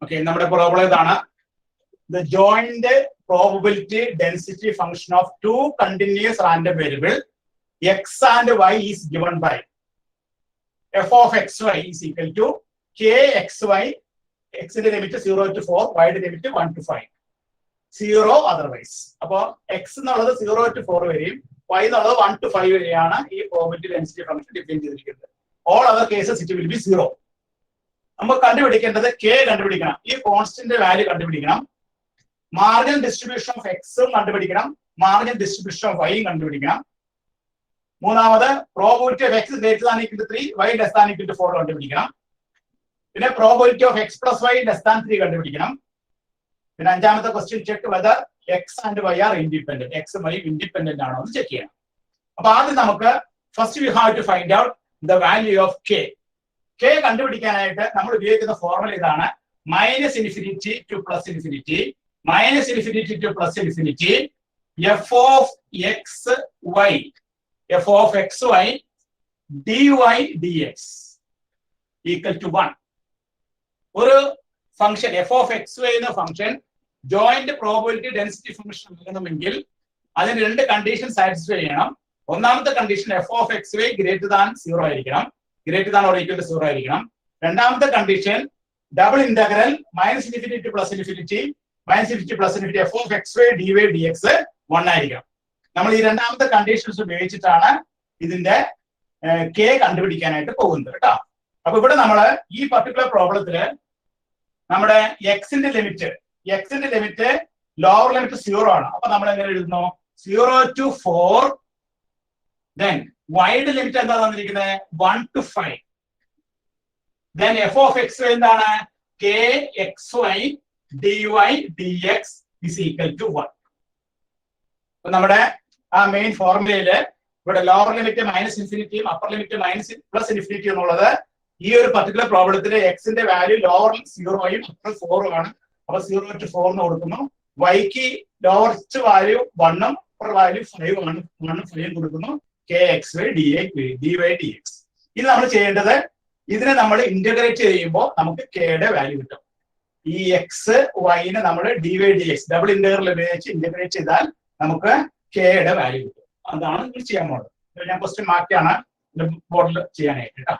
Okay, നമ്മുടെ problem ഇതാണ്. The joint probability density function of two continuous random variable x and y is given by f of xy is equal to kxy, x ന്റെ limit 0 to 4, y ന്റെ limit 1 to 5, 0 otherwise. അപ്പോൾ x എന്നുള്ളത് 0 to 4 വരെയും y എന്നുള്ളത് 1 to 5 വരെയാണ് ഈ probability density function define ചെയ്തിരിക്കുന്നത്. All other cases it will be 0. നമ്മൾ കണ്ടുപിടിക്കേണ്ടത് k കണ്ടുപിടിക്കണം, ഈ കോൺസ്റ്റന്റ് വാല്യൂ കണ്ടുപിടിക്കണം, മാർജിനൽ ഡിസ്ട്രിബ്യൂഷൻ ഓഫ് എക്സും കണ്ടുപിടിക്കണം, മാർജിനൽ ഡിസ്ട്രിബ്യൂഷൻ ഓഫ് വൈയും കണ്ടുപിടിക്കണം. മൂന്നാമത് probability of X greater than equal to 3, Y less than equal to 4 കണ്ടുപിടിക്കണം. പിന്നെ probability of X plus Y less than 3 കണ്ടുപിടിക്കണം. പിന്നെ അഞ്ചാമത്തെ question check whether X and Y are independent, എക്സും വൈയും ഇൻഡിപെൻഡന്റ് ആണോ എന്ന് ചെക്ക് ചെയ്യണം. അപ്പൊ ആദ്യം നമുക്ക് first we have to find out the value of k. K കണ്ടുപിടിക്കാനായിട്ട് നമ്മൾ ഉപയോഗിക്കുന്ന ഫോർമുല ഇതാണ്: minus infinity to plus infinity, minus infinity to plus infinity, f of xy, f of xy dy dx equal to 1. ഒരു function f of xy എന്ന function joint probability density function ആകണമെങ്കിൽ അതിന് രണ്ട് condition satisfy ചെയ്യണം. ഒന്നാമത്തെ condition f of xy greater than 0 ആയിരിക്കണം, greater than or equal to 0 ആയിരിക്കണം. രണ്ടാമത്തെ condition double integral minus infinity to plus infinity, minus infinity plus infinity f of x y d y d x 1 ആയിരിക്കണം. നമ്മൾ ഈ രണ്ടാമത്തെ conditions ഉപയോഗിച്ചിട്ടാണ് ഇതിന്റെ K കണ്ടുപിടിക്കാനായിട്ട് പോകുന്നത് കേട്ടോ. അപ്പൊ ഇവിടെ നമ്മൾ ഈ പർട്ടിക്കുലർ പ്രോബ്ലത്തില് നമ്മുടെ എക്സിന്റെ ലിമിറ്റ് ലോവർ ലിമിറ്റ് 0 ആണ്. അപ്പൊ നമ്മൾ എങ്ങനെ എഴുതുന്നു? 0 to 4, then വൈഡ് ലിമിറ്റ് എന്താ തന്നിരിക്കുന്നത്? 1 to 5, then f of x y എന്താണ്? K x y dy dx is equal to 1. അപ്പൊ നമ്മുടെ ആ മെയിൻ ഫോർമുലയില് ഇവിടെ ലോവർ ലിമിറ്റ് മൈനസ് ഇൻഫിനിറ്റിയും upper limit minus plus infinity എന്നുള്ളത് ഈ ഒരു പർട്ടിക്കുലർ പ്രോബ്ലത്തില് എക്സിന്റെ വാല്യൂ ലോവർ 0യും അപ്പർ 4ഉം ആണ്. അപ്പൊ 0 to 4 എന്ന് കൊടുക്കുന്നു. വൈക്ക് ലോവർസ്റ്റ് വാല്യൂ 1ഉം അപ്പർ വാല്യൂ 5 ആണ്, 1ഉം 5ഉം കൊടുക്കുന്നു. K x y dy dx. ഇത് നമ്മൾ ചെയ്യേണ്ടത്, ഇതിനെ നമ്മൾ ഇന്റഗ്രേറ്റ് ചെയ്യുമ്പോൾ നമുക്ക് കെയുടെ വാല്യൂ കിട്ടും. ഈ എക്സ് വൈനെ നമ്മൾ d y d x double integral ഉപയോഗിച്ച് ഇന്റഗ്രേറ്റ് ചെയ്താൽ നമുക്ക് കെയുടെ വാല്യൂ കിട്ടും. അതാണ് നിങ്ങൾ ചെയ്യാൻ പോകുന്നത്. ഞാൻ ക്വസ്റ്റ്യൻ മാറ്റിയാണ് ബോർഡിൽ ചെയ്യാനായിട്ട് കേട്ടോ.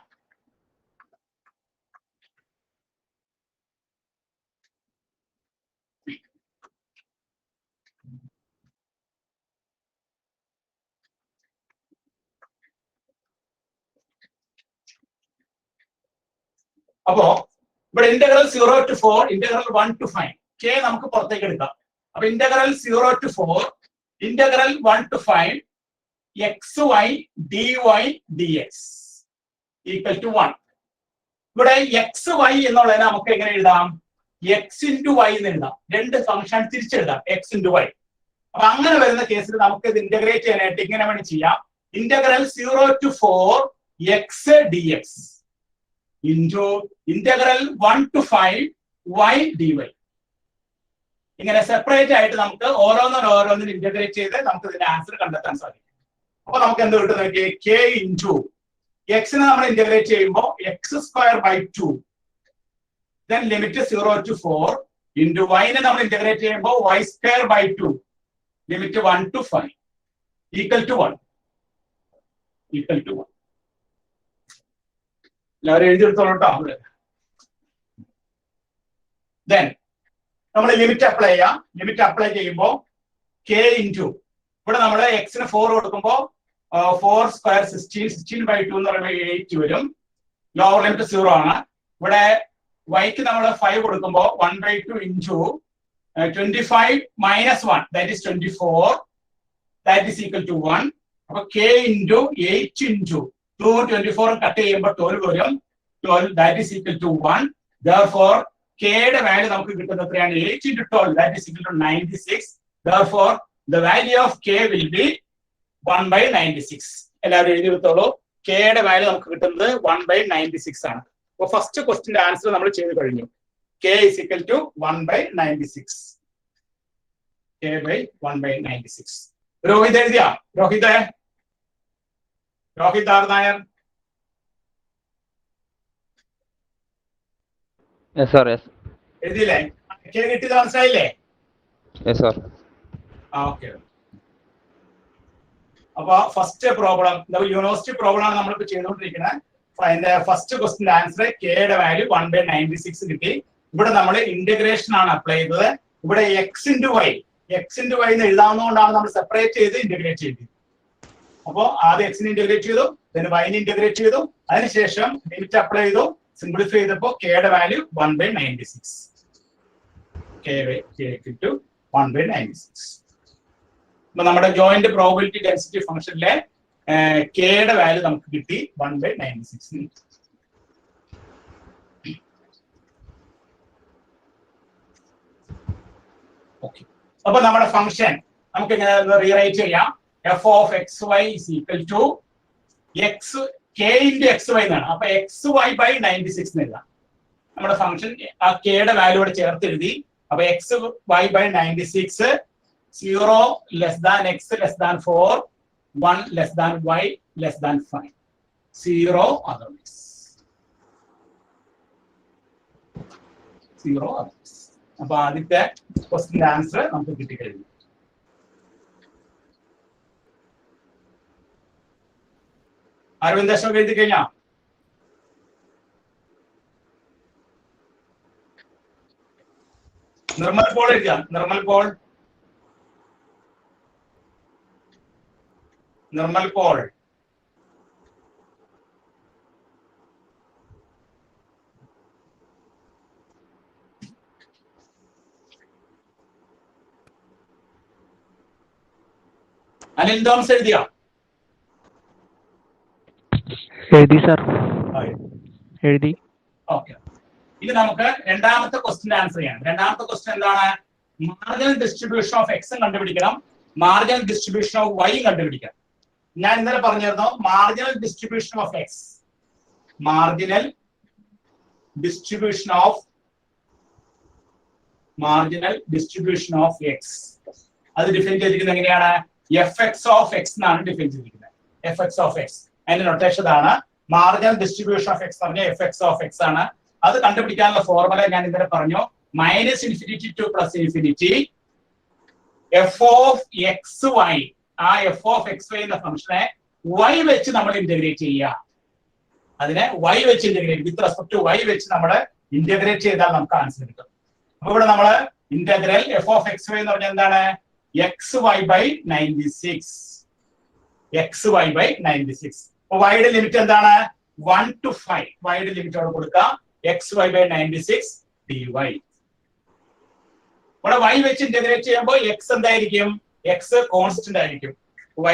അപ്പോ ഇവിടെ integral 0 to 4, integral 1 to 5, k നമുക്ക് പുറത്തേക്ക് എടുക്കാം. അപ്പൊ integral 0 to 4, integral 1 to 5 x y d y d x equal to 1. ഇവിടെ എക്സ് വൈ എന്നുള്ളതിനെ നമുക്ക് എങ്ങനെ എഴുതാം? എക്സ് ഇൻറ്റു വൈ എന്ന് എഴുതാം. രണ്ട് ഫംഗ്ഷൻ തിരിച്ചെഴുതാം, എക്സ് ഇൻറ്റു വൈ. അപ്പൊ അങ്ങനെ വരുന്ന കേസിൽ നമുക്ക് ഇത് ഇന്റഗ്രേറ്റ് ചെയ്യാനായിട്ട് ഇങ്ങനെ വേണ്ടി ചെയ്യാം: integral 0 to 4 x d X into integral 1 to 5 y dy. ഇങ്ങനെ സെപ്പറേറ്റ് ആയിട്ട് നമുക്ക് ഓരോന്നിനും ഇന്റഗ്രേറ്റ് ചെയ്ത് നമുക്ക് ഇതിന്റെ ആൻസർ കണ്ടെത്താൻ സാധിക്കും. അപ്പൊ നമുക്ക് എന്ത് കിട്ടും നോക്കിയേ? കെ ഇൻറ്റു എക്സിനെ നമ്മൾ ഇന്റഗ്രേറ്റ് ചെയ്യുമ്പോൾ x square by 2, then limit 0 to 4, into വൈനെ നമ്മൾ ഇന്റഗ്രേറ്റ് ചെയ്യുമ്പോൾ y square by 2, limit 1 to 5, equal to 1. എല്ലാവരും എഴുതിയെടുത്തോളൂ കേട്ടോ. ദെൻ നമ്മൾ ലിമിറ്റ് അപ്ലൈ ചെയ്യാം. ലിമിറ്റ് അപ്ലൈ ചെയ്യുമ്പോൾ കെ ഇൻറ്റു ഇവിടെ നമ്മൾ എക്സിന് 4 കൊടുക്കുമ്പോൾ 4 സ്ക്വയർ 16 ബൈ 2 എന്ന് പറയുമ്പോൾ 8 വരും. ലോവർ ലിമിറ്റ് 0 ആണ്. ഇവിടെ വൈക്ക് നമ്മൾ 5 കൊടുക്കുമ്പോൾ 1/2 into 25 minus 1, that is 24, that is equal to 1. അപ്പൊ കെ ഇൻറ്റു 8 ഇൻറ്റു 2, 24 കട്ട് ചെയ്യുമ്പോൾ 12 വരും. 12, that is equal to 1. Therefore കെയുടെ വാല്യൂ നമുക്ക് കിട്ടുന്നത് എത്രയാണ്? 8 into 12, that is equal to 96. Therefore the value of k will be 1/96. എല്ലാവരും എഴുതി എടുത്തോളൂ. കെയുടെ വാല്യൂ നമുക്ക് കിട്ടുന്നത് 1/96 ആണ്. അപ്പൊ ഫസ്റ്റ് ക്വസ്റ്റിന്റെ ആൻസർ നമ്മൾ ചെയ്ത് കഴിഞ്ഞു. k is equal to 1/96. k by 1/96. Rohit എഴുതിയാ? Rohit R Nair. Yes sir, yes. എഴുതിയില്ലേ? കിട്ടിയത് മനസ്സിലായില്ലേ? ഓക്കെ. അപ്പൊ ഫസ്റ്റ് പ്രോബ്ലം യൂണിവേഴ്സിറ്റി പ്രോബ്ലം ആണ് നമ്മളിപ്പോ ചെയ്തുകൊണ്ടിരിക്കുന്നത്. അതിന്റെ ഫസ്റ്റ് ക്വസ്റ്റിന്റെ ആൻസർ കെയുടെ വാല്യൂ 1/96 കിട്ടി. ഇവിടെ നമ്മൾ ഇന്റഗ്രേഷൻ ആണ് അപ്ലൈ ചെയ്തത്. ഇവിടെ എക്സ് ഇൻറ്റു വൈ എന്ന് എഴുതാവുന്നതുകൊണ്ടാണ് നമ്മൾ സെപ്പറേറ്റ് ചെയ്ത് ഇന്റഗ്രേറ്റ് ചെയ്തത്. അപ്പോൾ ആദ്യം എക്സിന് ഇന്റഗ്രേറ്റ് ചെയ്തു, പിന്നെ വൈന് ഇന്റഗ്രേറ്റ് ചെയ്തു, അതിനുശേഷം ലിമിറ്റ് അപ്ലൈ ചെയ്തു, സിംപ്ലിഫൈ ചെയ്തപ്പോൾ കെയുടെ വാല്യൂ 1/96. k 1/96. അപ്പൊ നമ്മുടെ ജോയിന്റ് പ്രോബിലിറ്റി ഡെൻസിറ്റി ഫംഗ്ഷനിലെ കെയുടെ വാല്യൂ നമുക്ക് കിട്ടി 1/96. ഓക്കെ. അപ്പൊ നമ്മുടെ ഫംഗ്ഷൻ നമുക്ക് ഇങ്ങനെ റീറൈറ്റ് ചെയ്യാം. f of xy is equal to k into xy എന്നാണ്. അപ്പൊ xy/96 എഴുതാം. നമ്മുടെ ഫംഗ്ഷൻ ആ കെയുടെ വാല്യൂടെ ചേർത്ത് എഴുതി. അപ്പൊ xy/96 0 less than x less than 4, 1 less than y less than 5, 0 otherwise. 0 otherwise. അപ്പൊ ആദ്യത്തെ ക്വസ്റ്റിന്റെ ആൻസർ നമുക്ക് കിട്ടിക്കഴിഞ്ഞു. അരവിന്ദാശം എഴുതി കഴിഞ്ഞാ? നിർമ്മൽ പോൾ എഴുതിയാ? നിർമ്മൽ പോൾ അനിൽ തോമസ് എഴുതിയാ? എഴുതി സർ, എഴുതി. ഓക്കെ. ഇനി നമുക്ക് രണ്ടാമത്തെ ക്വസ്റ്റിന്റെ ആൻസർ ചെയ്യാം. രണ്ടാമത്തെ ക്വസ്റ്റ്യൻ എന്താണ്? മാർജിനൽ ഡിസ്ട്രിബ്യൂഷൻ ഓഫ് എക്സും കണ്ടുപിടിക്കണം, മാർജിനൽ ഡിസ്ട്രിബ്യൂഷൻ ഓഫ് വൈ കണ്ടുപിടിക്കണം. ഞാൻ ഇന്നലെ പറഞ്ഞിരുന്നു marginal distribution of X, marginal distribution of X അത് ഡിഫൈൻ ചെയ്തിരിക്കുന്നത് എങ്ങനെയാണ്? എഫ് എക്സ് ഓഫ് എക്സ് എന്നാണ് ഡിഫൈൻ ചെയ്തിരിക്കുന്നത്. എഫ് എക്സ് ഓഫ് എക്സ് അതിന്റെ നൊട്ടേഷൻ ആണ്. മാർജിനൽ ഡിസ്ട്രിബ്യൂഷൻ ഓഫ് എക്സ് പറഞ്ഞ എഫ് എക്സ് ഓഫ് എക്സ് ആണ്. അത് കണ്ടുപിടിക്കാനുള്ള ഫോർമുല ഞാൻ ഇന്നലെ പറഞ്ഞു. -∞ to +∞, f of x y. ആ എഫ് ഓഫ് എക്സ് വൈ എന്ന ഫംഗ്ഷനെ വൈ വെച്ച് നമ്മൾ ഇന്റഗ്രേറ്റ് ചെയ്യുക. അതിനെ വൈ വെച്ച് integrate with respect to y വെച്ച് നമ്മൾ ഇന്റഗ്രേറ്റ് ചെയ്താൽ നമുക്ക് ആൻസർ കിട്ടും. അപ്പൊ ഇവിടെ നമ്മൾ integral f of x y എന്ന് പറഞ്ഞാൽ എന്താണ്? xy/96. xy/96. അപ്പൊ വൈയുടെ ലിമിറ്റ് എന്താണ്? 1 to 5. വൈയുടെ ലിമിറ്റ് അവിടെ കൊടുക്കാം. xy/96 dy. ഇവിടെ y വെച്ച് ഇന്റഗ്രേറ്റ് ചെയ്യുമ്പോൾ x എന്തായിരിക്കും? x കോൺസ്റ്റന്റ് ആയിരിക്കും.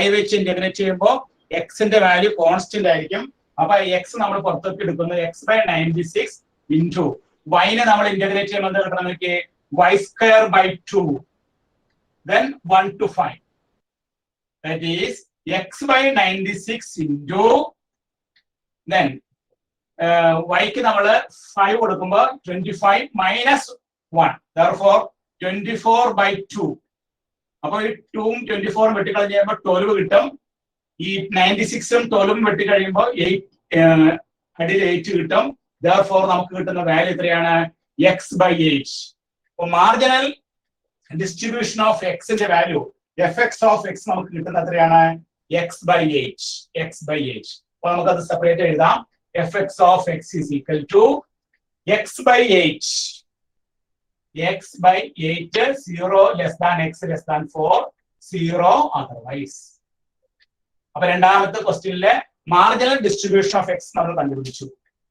y വെച്ച് ഇന്റഗ്രേറ്റ് ചെയ്യുമ്പോൾ x ന്റെ വാല്യൂ കോൺസ്റ്റന്റ് ആയിരിക്കും. അപ്പൊ x നമ്മൾ പുറത്തേക്ക് എടുക്കുന്നത് x/96 ഇൻറ്റു y നെ നമ്മൾ ഇന്റഗ്രേറ്റ് ചെയ്യുമ്പോൾ എന്താ കിട്ടണം നോക്കിയേ? y²/2. then 1 to 5. That is x/96 into then y ക്ക് നമ്മൾ 5 കൊടുക്കുമ്പോൾ 25 minus 1, therefore 24/2. അപ്പൊ ഈ 2ഉം 24ഉം വെട്ടിക്കളഞ്ഞ് കഴിയുമ്പോൾ 12 കിട്ടും. ഈ 96ഉം 12ഉം വെട്ടിക്കഴിയുമ്പോൾ 8 കിട്ടും. therefore നമുക്ക് കിട്ടുന്ന വാല്യൂ എത്രയാണ്? x/8. അപ്പൊ മാർജിനൽ ഡിസ്ട്രിബ്യൂഷൻ ഓഫ് എക്സിന്റെ value f x of x നമുക്ക് കിട്ടുന്ന എത്രയാണ്? x/8. അപ്പൊ നമുക്കത് സെപ്പറേറ്റ് എഴുതാം. F x of x is equal to x/8. 0 less than x less than 4, 0 otherwise. അപ്പൊ രണ്ടാമത്തെ ക്വസ്റ്റ്യനിലെ മാർജിനൽ ഡിസ്ട്രിബ്യൂഷൻ ഓഫ് എക്സ് നമ്മൾ കണ്ടുപിടിച്ചു.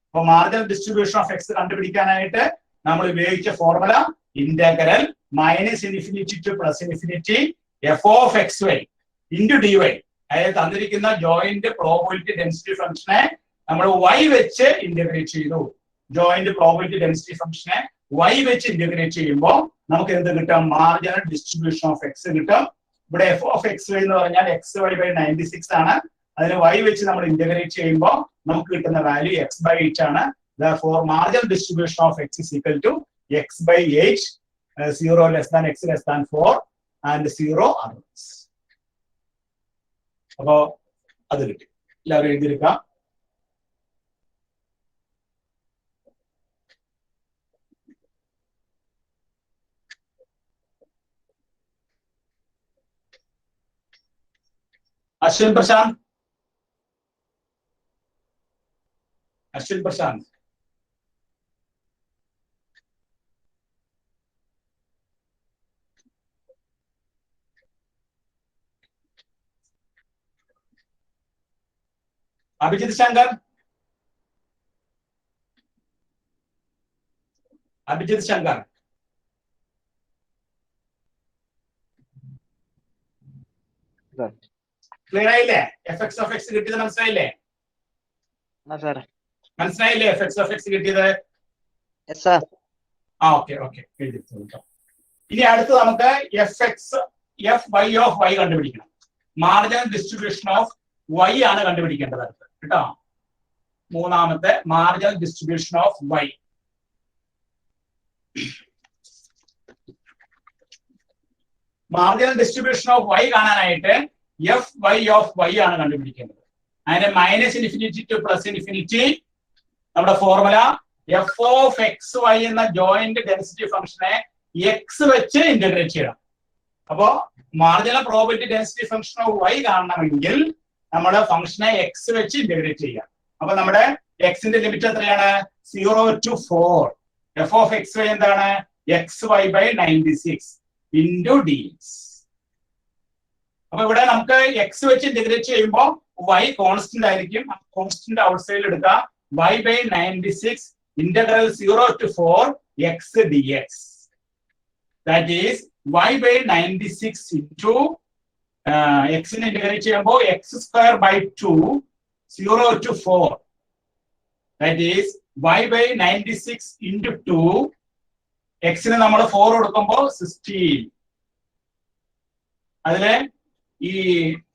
അപ്പൊ മാർജിനൽ ഡിസ്ട്രിബ്യൂഷൻ ഓഫ് എക്സ് കണ്ടുപിടിക്കാനായിട്ട് നമ്മൾ ഉപയോഗിച്ച formula integral -∞ to +∞ f of x y into d y. അതായത് തന്നിരിക്കുന്ന ജോയിന്റ് പ്രോബിലിറ്റി ഡെൻസിറ്റി ഫംഗ്ഷനെ നമ്മൾ y വെച്ച് ഇന്റഗ്രേറ്റ് ചെയ്തു. ജോയിന്റ് പ്രോബിലിറ്റി ഡെൻസിറ്റി ഫംഗ്ഷനെ y വെച്ച് ഇന്റഗ്രേറ്റ് ചെയ്യുമ്പോൾ നമുക്ക് എന്ത് കിട്ടും? മാർജിനൽ ഡിസ്ട്രിബ്യൂഷൻ ഓഫ് എക്സ് കിട്ടും. ഇവിടെ എഫ് ഓഫ് എക്സ് വൈ എന്ന് പറഞ്ഞാൽ xy/96 ആണ്. അതിന് y വെച്ച് നമ്മൾ ഇന്റഗ്രേറ്റ് ചെയ്യുമ്പോൾ നമുക്ക് കിട്ടുന്ന വാല്യൂ x/8 ആണ്. therefore marginal distribution of x is equal to x/8, 0 less than x less than 4 and 0 otherwise. അപ്പോ അത് കിട്ടി. എല്ലാവരും എഴുതിയെടുക്കാം. അശ്വിൻ പ്രശാന്ത്. അശ്വിൻ പ്രശാന്ത്. അഭിജിത് ശങ്കർ. അഭിജിത് ശങ്കർ. ക്ലിയർ ആയില്ലേ? എഫ് എക്സ് ഓഫ് എക്സ് കിട്ടിയത് മനസ്സിലായില്ലേ? മനസ്സിലായില്ലേ എഫ് എക്സ് ഓഫ് എക്സ് കിട്ടിയത്? Okay okay. ഇനി അടുത്ത് നമുക്ക് എഫ് വൈ ഓഫ് വൈ കണ്ടുപിടിക്കണം. മാർജിനൽ ഡിസ്ട്രിബ്യൂഷൻ ഓഫ് വൈ ആണ് കണ്ടുപിടിക്കേണ്ടത് അടുത്ത് കേട്ടോ. മൂന്നാമത്തെ marginal distribution of y. Marginal distribution of y കാണാനായിട്ട് എഫ് വൈ ഓഫ് വൈ ആണ് കണ്ടുപിടിക്കേണ്ടത്. അതിന്റെ minus infinity to plus infinity നമ്മുടെ formula F of x y എന്ന ജോയിന്റ് ഡെൻസിറ്റി ഫംഗ്ഷനെ എക്സ് വെച്ച് ഇന്റഗ്രേറ്റ് ചെയ്യണം. അപ്പോ marginal probability density function of y കാണണമെങ്കിൽ നമ്മുടെ ഫംഗ്ഷനെ എക്സ് വെച്ച് ഇന്റഗ്രേറ്റ് ചെയ്യാം. അപ്പൊ നമ്മുടെ എക്സിന്റെ ലിമിറ്റ് എത്രയാണ്? 0 to 4. F of x y എന്താണ്? X y by 96 into d x. അപ്പൊ ഇവിടെ നമുക്ക് എക്സ് വെച്ച് ഇന്റഗ്രേറ്റ് ചെയ്യുമ്പോൾ വൈ കോൺസ്റ്റന്റ് ആയിരിക്കും. കോൺസ്റ്റന്റ് ഔട്ട് സൈഡിൽ എടുക്കുക. y by 96 integral 0 to 4 x dx. That is y by 96 into x in integrate ചെയ്യുമ്പോൾ x square by 2 0 to 4. That is y by 96 into 2 x ന് നമ്മൾ 4 കൊടുക്കുമ്പോൾ 16. അതിലെ ഈ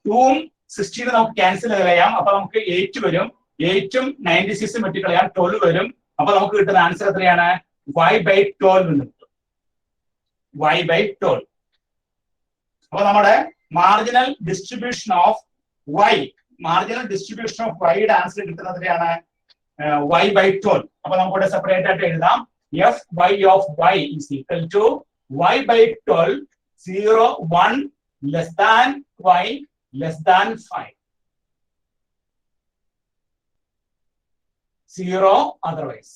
2ഉം 16 നമുക്ക് ക്യാൻസൽ ചെയ്യാം. അപ്പൊ നമുക്ക് 8 വരും. 8ഉം 96ഉം വെട്ടിക്കളയാം 12 വരും. അപ്പൊ നമുക്ക് കിട്ടുന്ന ആൻസർ എത്രയാണ്? y by 12 എന്ന് കിട്ടും. y by 12. അപ്പൊ നമ്മുടെ മാർജിനൽ ഡിസ്ട്രിബ്യൂഷൻ ഓഫ് y യുടെ ആൻസർ കിട്ടുന്നത് എത്രയാണ്? y by 12. അപ്പൊ നമുക്കിവിടെ സെപ്പറേറ്റ് ആയിട്ട് എഴുതാം. f y of y is equal to y by 12 0 1 less than y less than 5. 0 otherwise.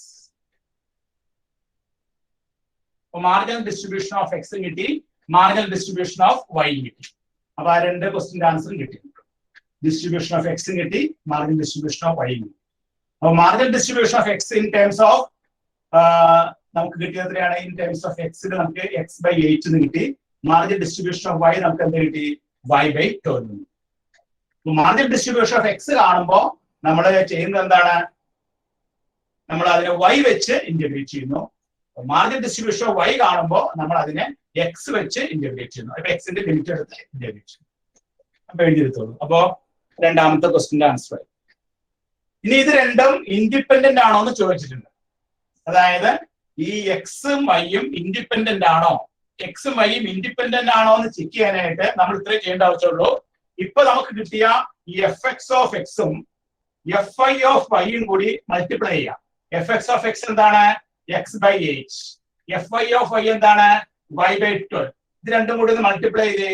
Marginal distribution of X കിട്ടി, മാർജിനൽ ഡിസ്ട്രിബ്യൂഷൻ ഓഫ് വൈ കിട്ടി. അപ്പൊ ആ രണ്ട് ക്വസ്റ്റിന്റെ ആൻസറും കിട്ടി. ഡിസ്ട്രിബ്യൂഷൻ ഓഫ് എക്സ് കിട്ടി, മാർജിനൽ ഡിസ്ട്രിബ്യൂഷൻ ഓഫ് വൈ കിട്ടി. അപ്പൊ marginal distribution of X in terms of നമുക്ക് കിട്ടിയത് എത്രയാണ്? ഇൻ ടേംസ് ഓഫ് എക്സിൽ നമുക്ക് എക്സ് ബൈ 8 എന്ന് കിട്ടി. മാർജിനൽ ഡിസ്ട്രിബ്യൂഷൻ ഓഫ് വൈ നമുക്ക് എന്ത് കിട്ടി? y by 12. Marginal distribution of X കാണുമ്പോൾ നമ്മൾ ചെയ്യുന്നത് എന്താണ്? നമ്മൾ അതിനെ y വെച്ച് ഇന്റഗ്രേറ്റ് ചെയ്യുന്നു. മാർജിനൽ ഡിസ്ട്രിബ്യൂഷൻ ഓഫ് y കാണുമ്പോൾ നമ്മൾ അതിനെ x വെച്ച് ഇന്റഗ്രേറ്റ് ചെയ്യുന്നു. അപ്പൊ എക്സിന്റെ ലിമിറ്റ് എടുത്ത് ഇന്റഗ്രേറ്റ് ചെയ്യുന്നു. അപ്പൊ എഴുതിയെടുത്തോളൂ. അപ്പോ രണ്ടാമത്തെ ക്വസ്റ്റിന്റെ ആൻസർ. ഇനി ഇത് രണ്ടും ഇൻഡിപെൻഡന്റ് ആണോ എന്ന് ചോദിച്ചിട്ടുണ്ട്. അതായത് ഈ എക്സും വൈയും ഇൻഡിപെൻഡന്റ് ആണോ, എക്സും വൈയും ഇൻഡിപെൻഡന്റ് ആണോ എന്ന് ചെക്ക് ചെയ്യാനായിട്ട് നമ്മൾ ഇത്രയും ചെയ്യേണ്ട ആവശ്യമുള്ളൂ. ഇപ്പൊ നമുക്ക് കിട്ടിയ ഈ എഫ് എക്സ് ഓഫ് എക്സും എഫ് ഐ ഓഫ് വൈയും കൂടി മൾട്ടിപ്ലൈ ചെയ്യാം. എഫ് എക്സ് ഓഫ് എക്സ് എന്താണ്? X by 8. F i of y എന്താണ്? y by 12. ഇത് രണ്ടും കൂടി മൾട്ടിപ്ലൈ ചെയ്ത്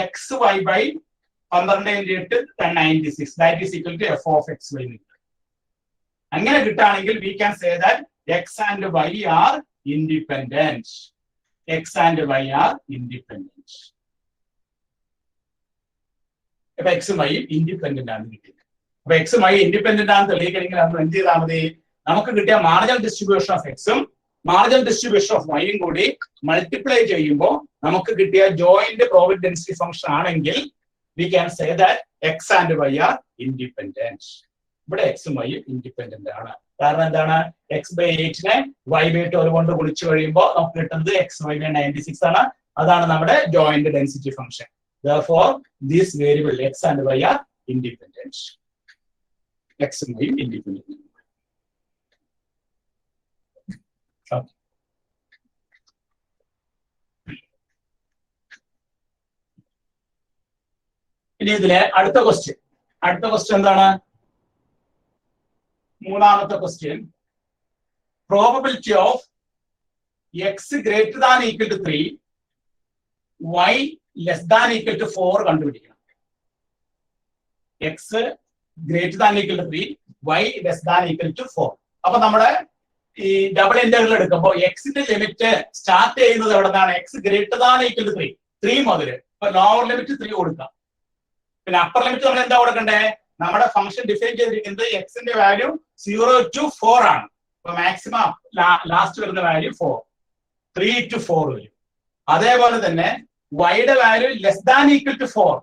x y by 12 × 96 that is equal to f of x y. അങ്ങനെ കിട്ടുകയാണെങ്കിൽ we can say that x and Y are independent. X and Y are independent. അപ്പൊ എക്സും വൈയും ഇൻഡിപെൻഡന്റ് ആണ് കിട്ടിയത്. അപ്പൊ എക്സും വൈ ഇൻഡിപെൻഡന്റ് ആണെന്ന് തെളിയിക്കണമെങ്കിൽ നമ്മൾ എന്ത് ചെയ്താൽ മതി? നമുക്ക് കിട്ടിയ മാർജിനൽ ഡിസ്ട്രിബ്യൂഷൻ ഓഫ് എക്സും മാർജിനൽ ഡിസ്ട്രിബ്യൂഷൻ ഓഫ് വൈയും കൂടി മൾട്ടിപ്ലൈ ചെയ്യുമ്പോൾ നമുക്ക് കിട്ടിയ ജോയിന്റ് പ്രോബബിലിറ്റി ഡെൻസിറ്റി ഫംഗ്ഷൻ ആണെങ്കിൽ we can say that x and Y are independent. ഇവിടെ എക്സും വൈയും ഇൻഡിപെൻഡന്റ് ആണ്. കാരണം എന്താണ്? എക്സ് ബൈ 8നെ y by 12 കൊണ്ട് ഗുണിച്ചു കഴിയുമ്പോൾ നമുക്ക് കിട്ടുന്നത് എക്സ് വൈ ബൈ 96 ആണ്. അതാണ് നമ്മുടെ joint density function. Therefore, this variable x and y are independent. X and y independent. Okay. ഇനി ഇതിലെ അടുത്ത ക്വസ്റ്റ്യൻ എന്താണ്? മൂന്നാമത്തെ question, probability of X greater than equal to 3 y less than equal to 4 കണ്ടുപിടിക്കണം. X greater than equal to 3, Y less than equal to 4. അപ്പൊ നമ്മുടെ ഈ double integral എടുക്കുമ്പോൾ എക്സിന്റെ ലിമിറ്റ് സ്റ്റാർട്ട് ചെയ്യുന്നത് എവിടെ നിന്നാണ്? X greater than equal to 3 മുതൽ. ഇപ്പൊ ലോവർ ലിമിറ്റ് 3 കൊടുക്കാം. പിന്നെ അപ്പർ ലിമിറ്റ് നമ്മൾ എന്താ കൊടുക്കണ്ടേ? നമ്മുടെ ഫംഗ്ഷൻ ഡിഫൈൻ ചെയ്തിരിക്കുന്നത് എക്സിന്റെ വാല്യൂ 0 to 4 ആണ്. അപ്പൊ മാക്സിമം ലാസ്റ്റ് വരുന്ന വാല്യൂ 4, 3 to 4 വരും. അതേപോലെ തന്നെ വൈയുടെ value less than equal to 4.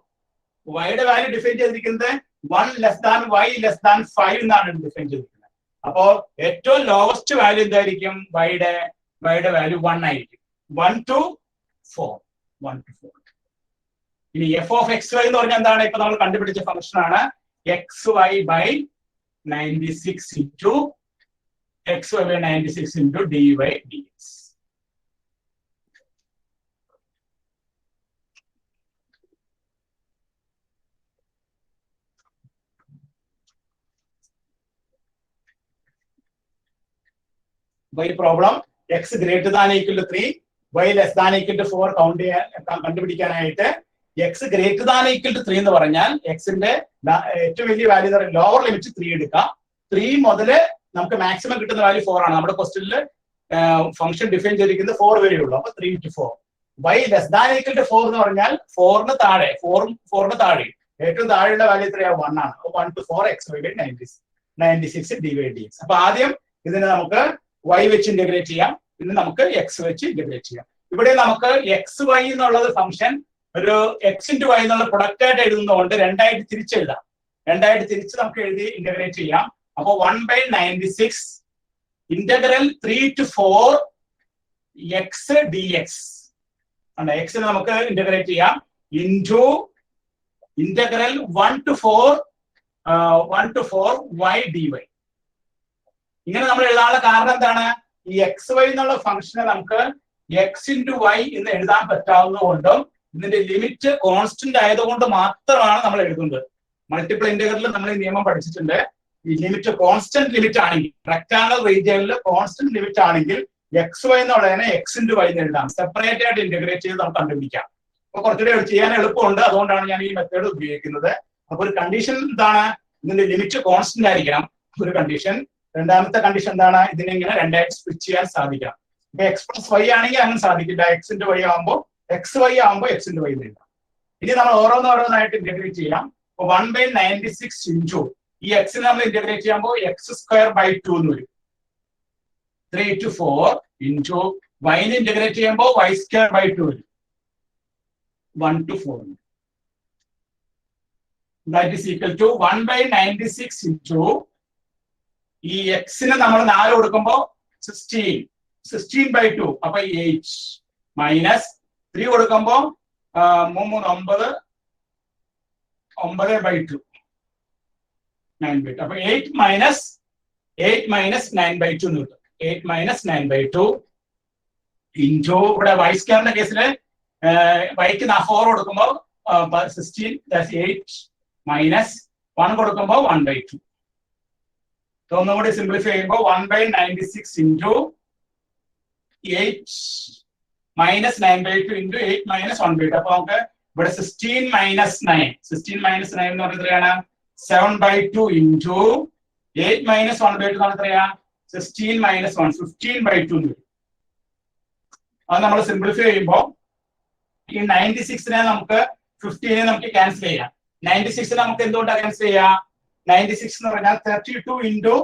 വൈയുടെ വാല്യൂ ഡിഫൈൻ ചെയ്തിരിക്കുന്നത് 1 less than y less than 5 എന്നാണ് ഡിഫൈൻ ചെയ്തിരിക്കുന്നത്. അപ്പോ ഏറ്റവും ലോവസ്റ്റ് വാല്യൂ എന്തായിരിക്കും? വൈയുടെ വാല്യൂ 1 ആയിരിക്കും. 1 to 4. ഇനി എഫ് ഓഫ് എക്സ് വൈ എന്ന് പറഞ്ഞാൽ എന്താണ്? ഇപ്പൊ നമ്മൾ കണ്ടുപിടിച്ച ഫംഗ്ഷൻ ആണ് x y by 96 into x y by 96 into d y d x. ഈ problem x greater than equal to 3, Y less than equal to 4 കണ്ടുപിടിക്കാനായിട്ട് x greater than equal to 3 എന്ന് പറഞ്ഞാൽ എക്സിന്റെ ഏറ്റവും വലിയ വാല്യൂ ലോവർ ലിമിറ്റ് 3 എടുക്കാം. 3 മുതൽ നമുക്ക് മാക്സിമം കിട്ടുന്ന വാല്യൂ 4 ആണ്. നമ്മുടെ ക്വസ്റ്റ്യനിൽ ഫംഗ്ഷൻ ഡിഫൈൻ ചെയ്തിരിക്കുന്നത് 4 വരെ ഉള്ളൂ. അപ്പൊ 3 to 4. Y less than equal to 4 എന്ന് പറഞ്ഞാൽ 4ന് താഴെ ഏറ്റവും താഴെയുള്ള വാല്യൂ എത്രയാണ്? 1 ആണ്. 1 to 4 x y by 96 d y d x. അപ്പൊ ആദ്യം ഇതിനെ നമുക്ക് വൈ വെച്ച് ഇന്റഗ്രേറ്റ് ചെയ്യാം, പിന്നെ നമുക്ക് എക്സ് വെച്ച് ഇന്റഗ്രേറ്റ് ചെയ്യാം. ഇവിടെ നമുക്ക് എക്സ് വൈ എന്നുള്ളത് ഫംഗ്ഷൻ ഒരു എക്സ് ഇൻറ്റു വൈ എന്നുള്ള പ്രൊഡക്റ്റ് ആയിട്ട് എഴുതുന്നതുകൊണ്ട് രണ്ടായിട്ട് തിരിച്ചെഴുതാം. തിരിച്ച് നമുക്ക് എഴുതി ഇന്റഗ്രേറ്റ് ചെയ്യാം. അപ്പൊ 1/96 integral 3 to 4 x d x. എക്സിന് നമുക്ക് ഇന്റഗ്രേറ്റ് ചെയ്യാം into integral 1 to 4 y d y. ഇങ്ങനെ നമ്മൾ എഴുതാനുള്ള കാരണം എന്താണ്? ഈ എക്സ് വൈ എന്നുള്ള ഫംഗ്ഷനെ നമുക്ക് എക്സ് ഇൻറ്റു വൈ എന്ന് എഴുതാൻ പറ്റാവുന്നതുകൊണ്ടും ഇതിന്റെ ലിമിറ്റ് കോൺസ്റ്റന്റ് ആയതുകൊണ്ട് മാത്രമാണ് നമ്മൾ എഴുതുന്നത്. മൾട്ടിപ്പിൾ ഇന്റഗ്രലിൽ നമ്മൾ ഈ നിയമം പഠിച്ചിട്ടുണ്ട്. ഈ ലിമിറ്റ് കോൺസ്റ്റന്റ് ലിമിറ്റ് ആണെങ്കിൽ, റെക്ടാംഗിൾ റീജിയനിൽ കോൺസ്റ്റന്റ് ലിമിറ്റ് ആണെങ്കിൽ എക്സ് വൈ എന്നുള്ളതിനെ എക്സ് ഇൻറ്റു വൈ എന്ന് എഴുതാം. സെപ്പറേറ്റ് ആയിട്ട് ഇന്റഗ്രേറ്റ് ചെയ്ത് നമുക്ക് കണ്ടുപിടിക്കാം. അപ്പൊ കുറച്ചുകൂടെ ചെയ്യാൻ എളുപ്പമുണ്ട്. അതുകൊണ്ടാണ് ഞാൻ ഈ മെത്തേഡ് ഉപയോഗിക്കുന്നത്. അപ്പൊ ഒരു കണ്ടീഷൻ എന്താണ്? ഇതിന്റെ ലിമിറ്റ് കോൺസ്റ്റന്റ് ആയിരിക്കണം ഒരു കണ്ടീഷൻ. രണ്ടാമത്തെ കണ്ടീഷൻ എന്താണ്? ഇതിനെങ്ങനെ രണ്ടായിട്ട് സ്പ്ലിറ്റ് ചെയ്യാൻ സാധിക്കാം. ഇപ്പൊ എക്സ് പ്ലസ് വൈ ആണെങ്കിൽ അങ്ങനെ സാധിക്കില്ല. എക്സ് ഇൻറ്റു വൈ ആകുമ്പോൾ എക്സ് വൈ ആകുമ്പോൾ എക്സ് ഇൻറ്റു വൈ എഴുതാം. ഇനി നമ്മൾ ഓരോന്നോരോന്നായിട്ട് ഇന്റഗ്രേറ്റ് ചെയ്യാം. 1/96 ഇൻറ്റു ഈ എക്സിനെ നമ്മൾ ഇന്റഗ്രേറ്റ് ചെയ്യുമ്പോൾ എക്സ് സ്ക്വയർ ബൈ 2 എന്ന് വരും. 3 to 4 ഇൻറ്റു വൈനെ ഇന്റഗ്രേറ്റ് ചെയ്യുമ്പോൾ വൈ സ്ക്വയർ ബൈ 2 വരും. 1 to 4. That is equal to 1/96 into ഈ എക്സിന് നമ്മൾ 4 കൊടുക്കുമ്പോൾ 16 ബൈ 2 അപ്പൊ 8 മൈനസ് 3 കൊടുക്കുമ്പോൾ 9 ബൈ 2 9 ബൈ 2. അപ്പൊ 8 മൈനസ് 9 ബൈ 2 എന്ന് കിട്ടും. 8 മൈനസ് 9 ബൈ 2 ഇൻറ്റു ഇവിടെ വൈ സ്ക്വയറിന്റെ കേസില് വൈക്ക് 4 കൊടുക്കുമ്പോൾ 16 8 മൈനസ് 1 കൊടുക്കുമ്പോൾ 1 ബൈ 2. ഒന്നുകൂടി സിംപ്ലിഫൈ ചെയ്യുമ്പോൾ 1/96 into 8 minus 9 by 2 into 8 minus 1 by 2. അപ്പൊ നമുക്ക് ഇവിടെ 16 മൈനസ് 9 എന്ന് പറഞ്ഞാൽ എത്രയാണ്? 7 ബൈ 2 ഇൻറ്റു 8 മൈനസ് 1 ബൈ 2 എന്ന് പറഞ്ഞാൽ എത്രയാ? 16 മൈനസ് 1 15 ബൈ 2 എന്ന് വരും. അത് നമ്മൾ സിംപ്ലിഫൈ ചെയ്യുമ്പോൾ ഈ 96നെ നമുക്ക് 15നെ നമുക്ക് ക്യാൻസൽ ചെയ്യാം. 96 നമുക്ക് എന്തുകൊണ്ടാണ് ക്യാൻസൽ ചെയ്യാം? 96 എന്ന് പറഞ്ഞാൽ 32 ഇൻറ്റു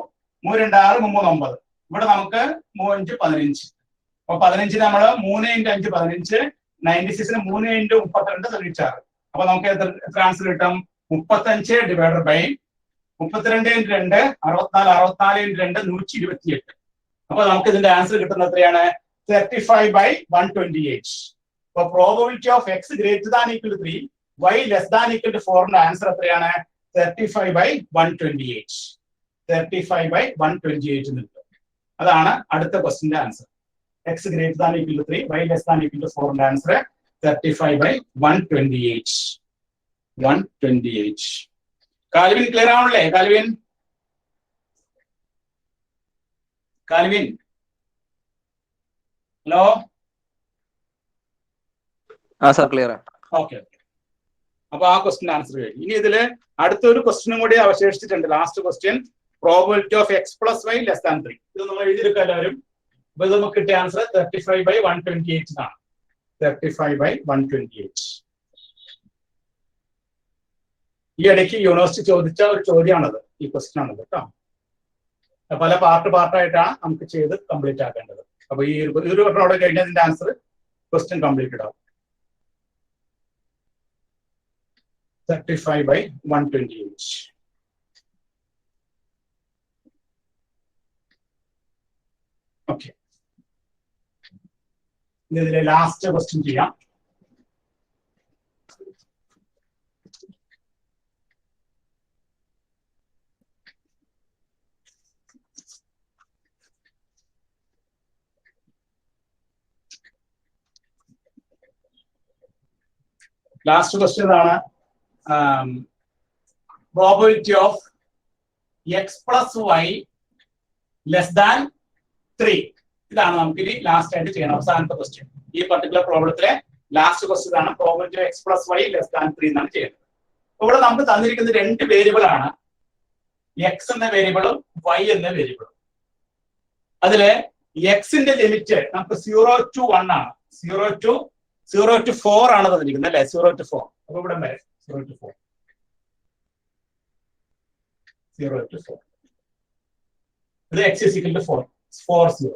3 2 6 3 9. ഇവിടെ നമുക്ക് 3 5 15. അപ്പൊ 15 നമ്മൾ 3 ഇൻറ്റു 5 15. 96ന് 3 ഇൻറ്റു 32 36. അപ്പൊ നമുക്ക് എത്ര ആൻസർ കിട്ടും? 35 ഡിവൈഡഡ് ബൈ 32 ഇൻറ്റു 2 64 64 ഇൻറ്റു 2 128. അപ്പൊ നമുക്ക് ഇതിന്റെ ആൻസർ കിട്ടുന്നത് എത്രയാണ്? 35/128. അപ്പൊ probability of X greater than equal to 3 Y less than equal to 4ന്റെ ആൻസർ എത്രയാണ്? 35/128. 35/128 എന്ന് കിട്ടും. അതാണ് അടുത്ത ക്വസ്റ്റിന്റെ answer. X greater than equal to 3 Y less than equal to 4ന്റെ ആൻസർ 35/128. 128. കാൽവിൻ ക്ലിയർ ആവണല്ലേ? Calvin hello. Sir clear. Okay. അപ്പൊ ആ ക്വസ്റ്റ്യൻ ആൻസർ കഴിഞ്ഞു. ഇനി ഇതില് അടുത്തൊരു ക്വസ്റ്റ്യനും കൂടി അവശേഷിച്ചിട്ടുണ്ട്. Last question, probability of x + y less than 3. ഇത് നമ്മൾ എഴുതിയെടുക്കുക എല്ലാവരും. അപ്പൊ ഇത് നമുക്ക് കിട്ടിയ ആൻസർ 35/128 ആണ്. 35/128. ഈ ഇടയ്ക്ക് യൂണിവേഴ്സിറ്റി ചോദിച്ച ഒരു ചോദ്യമാണത്, ഈ ക്വസ്റ്റ്യൻ ആണത് കേട്ടോ. പല പാർട്ടായിട്ടാണ് നമുക്ക് ചെയ്ത് കംപ്ലീറ്റ് ആക്കേണ്ടത്. അപ്പൊ ഈ ഒരു അവിടെ കഴിഞ്ഞാൽ ഇതിന്റെ ആൻസർ ക്വസ്റ്റ്യൻ കംപ്ലീറ്റഡ് ആവും. 35/128. ഓക്കെ, ഇതിലെ ലാസ്റ്റ് ക്വസ്റ്റ്യൻ ചെയ്യാം. ലാസ്റ്റ് ക്വസ്റ്റ്യൻ ആണ്, probability of x + y less than 3. ഇതാണ് നമുക്ക് ഇനി ലാസ്റ്റ് ആയിട്ട് ചെയ്യണം, അവസാനത്തെ ക്വസ്റ്റ്യൻ. ഈ പർട്ടിക്കുലർ പ്രോബ്ലത്തിലെ ലാസ്റ്റ് ക്വസ്റ്റ്യൻ ആണ് probability of x + y less than 3 എന്നാണ് ചെയ്യുന്നത്. ഇവിടെ നമുക്ക് തന്നിരിക്കുന്ന രണ്ട് വേരിയബിൾ ആണ്, x എന്ന വേരിയബിളും y എന്ന വേരിയബിളും. അതില് എക്സിന്റെ ലിമിറ്റ് നമുക്ക് 0 to 1 ആണ്. 0 to 4 ആണ് തന്നിരിക്കുന്നത് അല്ലെ? 0 to 4. അപ്പൊ ഇവിടെ വരെ 0 to 4. 0 to 4. ഇത് x = 4. 40.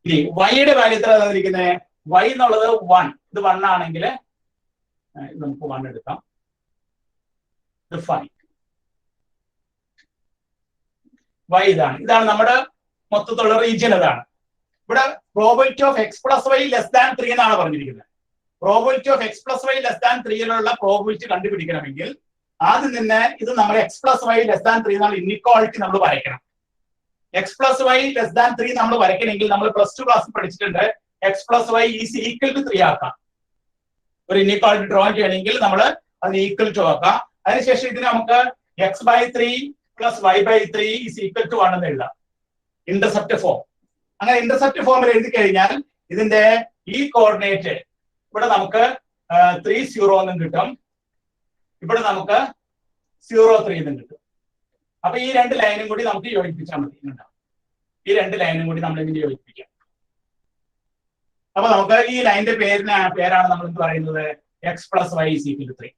ഇനി y-യുടെ വാല്യൂ എത്ര തന്നിരിക്കുന്നത്? y എന്നുള്ളത് 1. ഇത് 1 ആണെങ്കിൽ നമുക്ക് 1 എടുക്കാം. ഇത് 5. y ഇതാണ് നമ്മുടെ മൊത്തത്തിലുള്ള റീജിയൻ. ഇതാണ് ഇവിടെ probability of x + y less than 3 എന്നാണ് പറഞ്ഞിരിക്കുന്നത്. Probability of x + y less than 3-ലുള്ള പ്രോബിലിറ്റി കണ്ടുപിടിക്കണമെങ്കിൽ ആദ്യം തന്നെ ഇത് നമ്മൾ x + y ലെസ് ദാൻ 3 എന്നുള്ള ഇൻഇക്വാളിറ്റി നമ്മൾ വരയ്ക്കണം. x + y ലെസ് ദാൻ 3 നമ്മൾ വരയ്ക്കണമെങ്കിൽ നമ്മൾ +2 ക്ലാസ്സിൽ പഠിച്ചിട്ടുണ്ട്, x + y is equal to 3 ആക്കാം. ഒരു ഇൻഇക്വാളിറ്റി ഡ്രോ ചെയ്യണമെങ്കിൽ നമ്മൾ അത് ഈക്വൽ ടു ആക്കാം. അതിനുശേഷം ഇതിന് നമുക്ക് x/3 + y/3 is equal to 1 എന്ന് എഴുതാം, ഇന്റർസെപ്റ്റ് ഫോം. അങ്ങനെ ഇന്റർസെപ്റ്റ് ഫോമിൽ എഴുതി കഴിഞ്ഞാൽ ഇതിന്റെ ഈ കോർഡിനേറ്റ് ഇവിടെ നമുക്ക് 3 എന്നും കിട്ടും, ഇവിടെ നമുക്ക് 0 3 എന്നും കിട്ടും. അപ്പൊ ഈ രണ്ട് ലൈനും കൂടി നമുക്ക് യോജിപ്പിച്ചാൽ മതി. ഈ രണ്ട് ലൈനും കൂടി നമ്മൾ ഇതിന് യോജിപ്പിക്കാം. അപ്പൊ നമുക്ക് ഈ ലൈനിന്റെ പേരാണ് നമ്മൾ എന്ത് പറയുന്നത്? x + y = 3.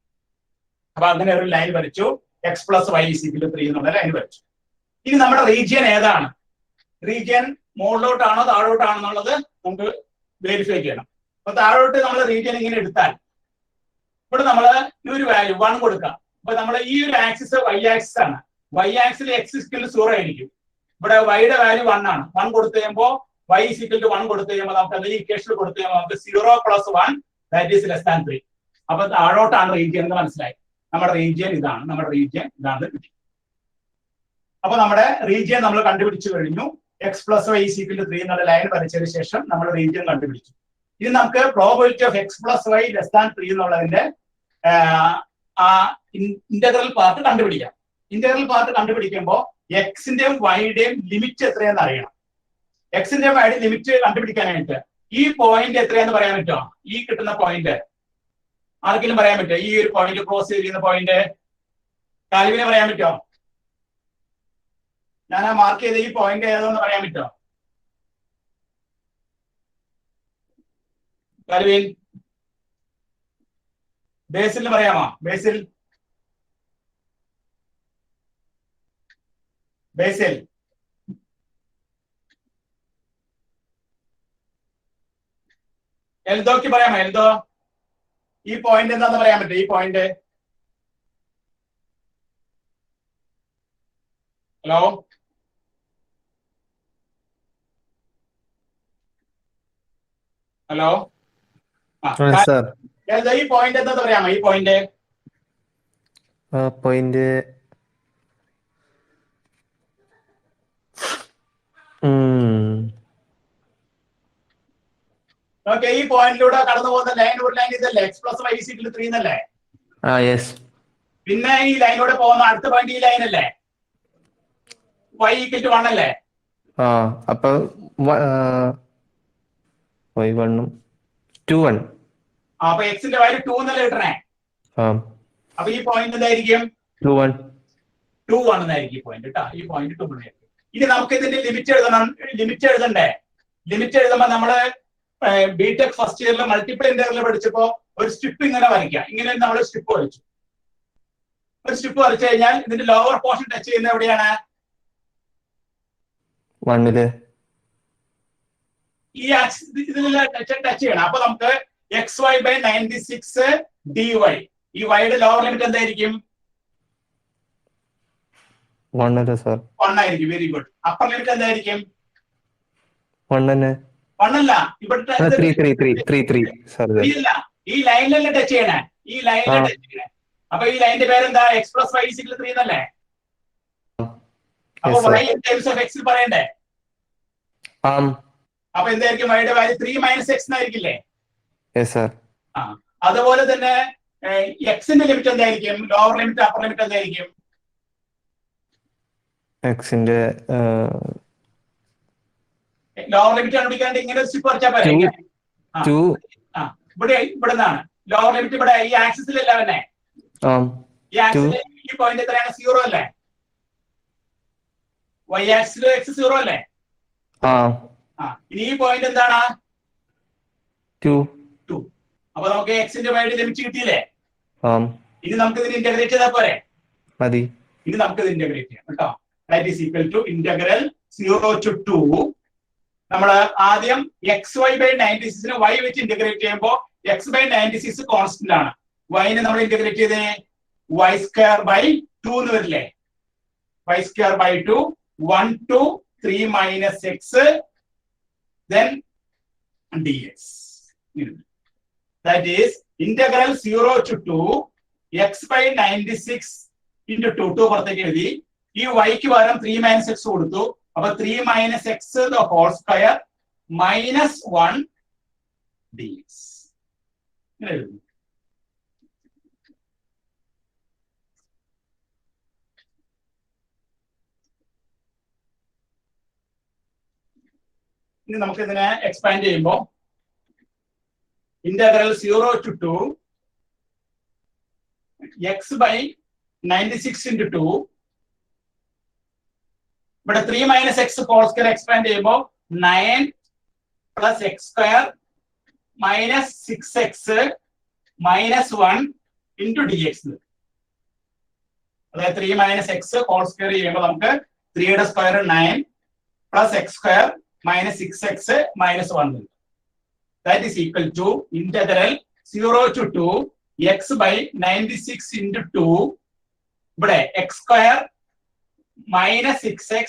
അപ്പൊ അങ്ങനെ ഒരു ലൈൻ വരച്ചു, x + y = 3 എന്നുള്ള ലൈൻ വരച്ചു. ഇനി നമ്മുടെ റീജിയൻ ഏതാണ്? റീജിയൻ മുകളിലോട്ടാണോ താഴോട്ടാണോ എന്നുള്ളത് നമുക്ക് വെരിഫൈ ചെയ്യണം. അപ്പൊ താഴോട്ട് നമ്മൾ റീജിയൻ ഇങ്ങനെ എടുത്താൽ ഇവിടെ നമ്മൾ ഈ ഒരു വാല്യൂ 1 കൊടുക്കാം. അപ്പൊ നമ്മൾ ഈ ഒരു ആക്സിസ് y ആക്സിസ് ആണ്. y ആക്സിൽ x = 0 ആയിരിക്കും. ഇവിടെ y-യുടെ വാല്യൂ 1 ആണ്. 1 കൊടുത്തു കഴിയുമ്പോൾ y = 1 കൊടുത്തു കഴിയുമ്പോൾ നമുക്ക് അതിൽ ഇക്വേഷൻ കൊടുത്തു കഴിയുമ്പോൾ നമുക്ക് 0 + 1 = ലെസ് ദാൻ 3. അപ്പൊ താഴോട്ടാണ് റീജിയൻ എന്ന് മനസ്സിലായി. നമ്മുടെ റീജിയൻ ഇതാണ്, നമ്മുടെ റീജിയൻ ഇതാണ് കിട്ടി. അപ്പൊ നമ്മുടെ റീജിയൻ നമ്മൾ കണ്ടുപിടിച്ചു കഴിഞ്ഞു. x + y = 3 എന്നുള്ള ലൈൻ വരച്ചതിന് ശേഷം നമ്മൾ റീജിയൻ കണ്ടുപിടിച്ചു. ഇനി നമുക്ക് probability of x + y less than 3 എന്നുള്ളതിന്റെ ഇന്റഗ്രൽ പാർട്ട് കണ്ടുപിടിക്കാം. ഇന്റഗ്രൽ പാർട്ട് കണ്ടുപിടിക്കുമ്പോൾ എക്സിന്റെയും വൈയുടെയും ലിമിറ്റ് എത്രയെന്ന് അറിയണം. എക്സിന്റെയും വൈയുടെ ലിമിറ്റ് കണ്ടുപിടിക്കാനായിട്ട് ഈ പോയിന്റ് എത്രയാന്ന് പറയാൻ പറ്റുമോ? ഈ കിട്ടുന്ന പോയിന്റ് ആർക്കെങ്കിലും പറയാൻ പറ്റുമോ? ഈ ഒരു പോയിന്റ് ക്രോസ് ചെയ്യുന്ന പോയിന്റ് കാൽവിനെ പറയാൻ പറ്റുമോ? ഞാൻ ആ മാർക്ക് ചെയ്ത ഈ പോയിന്റ് ഏതാണെന്ന് പറയാൻ പറ്റുമോ? കാൽവിൻ, ബേസിലിന് പറയാമോ? ബേസിൽ എൽദോക്ക് പറയാമോ? എൽദോ, ഈ പോയിന്റ് എന്താന്ന് പറയാൻ പറ്റും? ഈ പോയിന്റ് ഹലോ ഹലോ ഈ പോയിന്റ് എന്താ പറയാമോ? ഈ പോയിന്റ് ഓക്കെ, ഈ പോയിന്റിലൂടെ കടന്നു പോകുന്ന ലൈൻ ഒരു ലൈൻ ഇതല്ലേ? x + y = 3 എന്നല്ലേ? പിന്നെ ഈ ലൈനിലൂടെ പോകുന്ന അടുത്ത പോയിന്റ് ഈ ലൈൻ അല്ലേ? y = 1 അല്ലേ? അപ്പൊ y1 ഉം 2 1. അപ്പൊ x ന്റെ വാല്യൂ 2 എന്നല്ലേ കിട്ടണേ? അപ്പൊ ഈ പോയിന്റ് എന്തായിരിക്കും? 2 1 2 ആണെന്നായിരിക്കും ഈ പോയിന്റ് കേട്ടോ. ഈ പോയിന്റ് 2 ആയിരിക്കും. ഇനി നമുക്ക് ഇതിന്റെ ലിമിറ്റ് എഴുതണം. ലിമിറ്റ് എഴുതണ്ടേ? ലിമിറ്റ് എഴുതുമ്പോ നമ്മള് ബിടെക് ഫസ്റ്റ് ഇയറിൽ മൾട്ടിപ്പിൾ ഇന്റഗ്രൽ പഠിച്ചപ്പോ ഒരു സ്ട്രിപ്പ് ഇങ്ങനെ വരയ്ക്കുക. ഇങ്ങനെ നമ്മൾ സ്ട്രിപ്പ് വരച്ചു. ഒരു സ്ട്രിപ്പ് വരച്ചു കഴിഞ്ഞാൽ ഇതിന്റെ ലോവർ പോർഷൻ ടച്ച് ചെയ്യുന്നത് എവിടെയാണ്? 1 ഈ ഇതിൽ ടച്ച് ചെയ്യണം. അപ്പൊ നമുക്ക് xy/96 dy. ഈ വൈയുടെ ലോവർ ലിമിറ്റ് എന്തായിരിക്കും? 1 സർ. 1 ആയിരിക്കും. Very good. അപ്പർ ലിമിറ്റ് എന്തായിരിക്കും? 1 തന്നെ. 1 അല്ല, ഇവിടുത്തെ 3 സർ. ഇല്ല, ഈ ലൈനിലല്ലേ ടച്ച് ചെയ്യണേ. ഈ ലൈനിലെ ടച്ച് ചെയ്യണേ. അപ്പൊ ഈ ലൈനിന്റെ പേരെന്താ? x + y = 3 എന്നല്ലേ? അപ്പൊ y in terms of x പറയണ്ടേ? അപ്പൊ എന്തായിരിക്കും വൈയുടെ വാല്യൂ? 3 - x എന്നായിരിക്കില്ലേ? അതുപോലെ തന്നെ എക്സിന്റെ ലിമിറ്റ് എന്തായിരിക്കും? ലോവർ ലിമിറ്റ് അപ്പർ ലിമിറ്റ് എന്തായിരിക്കും? എക്സിന്റെ ലോവർ ലിമിറ്റ് കണ്ടുപിടിക്കാണ്ട് ഇങ്ങനെ സ്റ്റിപ്പ് വരച്ചാൽ പോരെ. ഇവിടെ നിന്നാണ് ലോവർ ലിമിറ്റ്. ഇവിടെ ഈ ആക്സിസിലല്ല തന്നെ. ഈ ആക്സിസിൽ ഈ പോയിന്റ് എത്രയാണ്? 0 അല്ലേ? y ആക്സിസിൽ x 0 അല്ലേ? ഇനി ഈ പോയിന്റ് എന്താണ്? 2. അപ്പൊ നമുക്ക് എക്സിന്റെ വൈയുടെ ലിമിറ്റ് കിട്ടിയില്ലേ? ഇനി നമുക്ക് ഇതിന് ഇന്റഗ്രേറ്റ് ചെയ്താൽ പോരെ? മതി. ഇനി നമുക്ക് ഇത് ഇന്റഗ്രേറ്റ് ചെയ്യാം കേട്ടോ. That is equal to integral 0 to 2. നമ്മൾ ആദ്യം xy/96 y വെച്ച് ഇന്റഗ്രേറ്റ് ചെയ്യുമ്പോൾ x/96 കോൺസ്റ്റന്റ് ആണ്. y-നെ നമ്മൾ ഇന്റഗ്രേറ്റ് ചെയ്തേ y²/2 എന്ന് വരില്ലേ? y²/2 1 to 3 - x then dx. That is integral 0 to 2 x/96 into 2 പുറത്തേക്ക് എഴുതി. ഈ y-ക്ക് പകരം 3 - x കൊടുത്തു. അപ്പൊ 3 - x the whole square -1 dx. ഇനി നമുക്ക് ഇതിനെ എക്സ്പാൻഡ് ചെയ്യുമ്പോൾ ഇന്റഗ്രൽ 0 to 2 x/96 into 2. ഇവിടെ 3 - x ഹോൾ സ്ക്വയർ എക്സ്പാൻഡ് ചെയ്യുമ്പോൾ 9 + x² - 6x - 1 into dx. അതായത് 3 - x ഹോൾ സ്ക്വയർ ചെയ്യുമ്പോൾ നമുക്ക് 3യുടെ square 9 + x² - 6x - 1. That is equal to integral 0 to 2 x/96 into 2. ഇവിടെ x² - 6x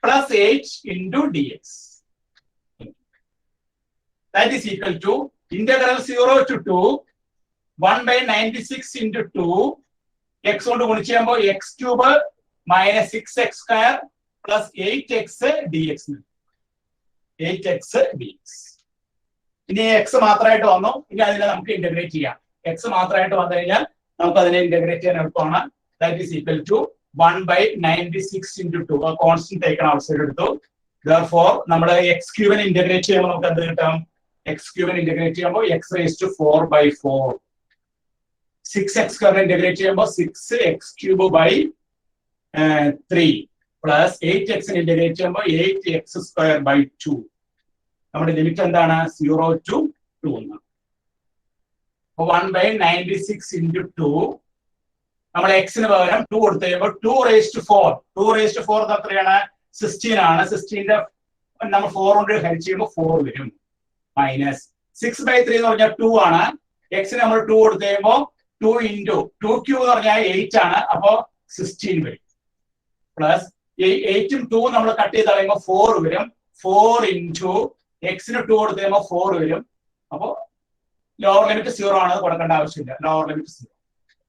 + 8 into dx. That is equal to integral 0 to 2 1/96 into 2. x കൊണ്ട് ഗുണിച്ച് ചെയ്യുമ്പോൾ x³ - 6x² + 8x dx. 8x dx. ഇനി X മാത്രമായിട്ട് വന്നു. ഇനി അതിനെ നമുക്ക് ഇന്റഗ്രേറ്റ് ചെയ്യാം. എക്സ് മാത്രമായിട്ട് വന്നു കഴിഞ്ഞാൽ നമുക്ക് അതിനെ ഇന്റഗ്രേറ്റ് ചെയ്യാൻ എളുപ്പമാണ്. That is equal to 1/96 into 2. Constant taken outside എടുത്തു. Therefore നമ്മൾ x³ ഇന്റഗ്രേറ്റ് ചെയ്യുമ്പോൾ നമുക്ക് എന്ത് കിട്ടും? x³ ഇന്റഗ്രേറ്റ് ചെയ്യുമ്പോൾ x⁴/4. 6x² ഇന്റഗ്രേറ്റ് ചെയ്യുമ്പോൾ 6x³ + 8x ഇന്റഗ്രേറ്റ് ചെയ്യുമ്പോൾ 8x²/2. നമ്മുടെ ലിമിറ്റ് എന്താണ്? 0 to 2 എന്ന്. 1/96 into 2. നമ്മൾ എക്സിന് പകരം 2 കൊടുത്തു കഴിയുമ്പോൾ 2⁴. 2⁴ എത്രയാണ്? 16 ആണ്. 16ന്റെ നമ്മൾ 4 കൊണ്ട് ഹരിച്ച് ചെയ്യുമ്പോൾ 4 വരും. -6/3 എന്ന് പറഞ്ഞാൽ 2 ആണ്. എക്സിന് നമ്മൾ 2 കൊടുത്തു കഴിയുമ്പോൾ 2 into 2³ എന്ന് പറഞ്ഞാൽ 8 ആണ്. അപ്പോ 16 വരും. പ്ലസ് 8ഉം 2 നമ്മൾ കട്ട് ചെയ്ത് കളയുമ്പോൾ 4 വരും. 4 into എക്സിന് 2 കൊടുത്തു കഴിയുമ്പോൾ 4 വരും. അപ്പോ ലോവർ ലിമിറ്റ് 0 ആണ്. കൊടുക്കേണ്ട ആവശ്യമില്ല. Lower limit 0.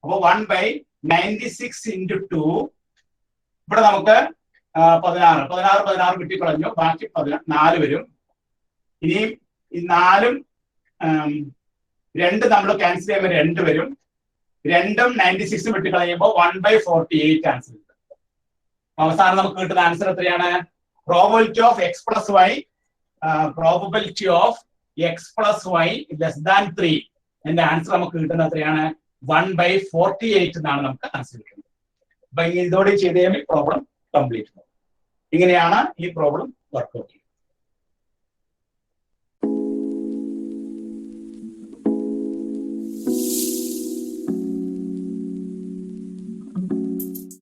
അപ്പൊ 1/96 into 2. ഇവിടെ നമുക്ക് 16 കിട്ടിക്കളഞ്ഞു. ബാക്കി 4 വരും. ഇനി ഈ 4ഉം 2 നമ്മൾ ക്യാൻസൽ ചെയ്യുമ്പോൾ 2 വരും. 2ഉം 96 വിട്ടിക്കളയുമ്പോൾ 1/48 ആൻസർ കിട്ടും. അവസാനം നമുക്ക് കിട്ടുന്ന ആൻസർ എത്രയാണ്? Probability of x + y probability of x + y less than 3. എന്റെ ആൻസർ നമുക്ക് കിട്ടുന്ന എത്രയാണ്? 1/48 എന്നാണ് നമുക്ക് ആൻസർ കിട്ടുന്നത്. അപ്പൊ ഇതോടെ ചെയ്ത് കഴിയുമ്പോൾ പ്രോബ്ലം കംപ്ലീറ്റ്. ഇങ്ങനെയാണ് ഈ പ്രോബ്ലം വർക്ക്ഔട്ട് ചെയ്യുന്നത്.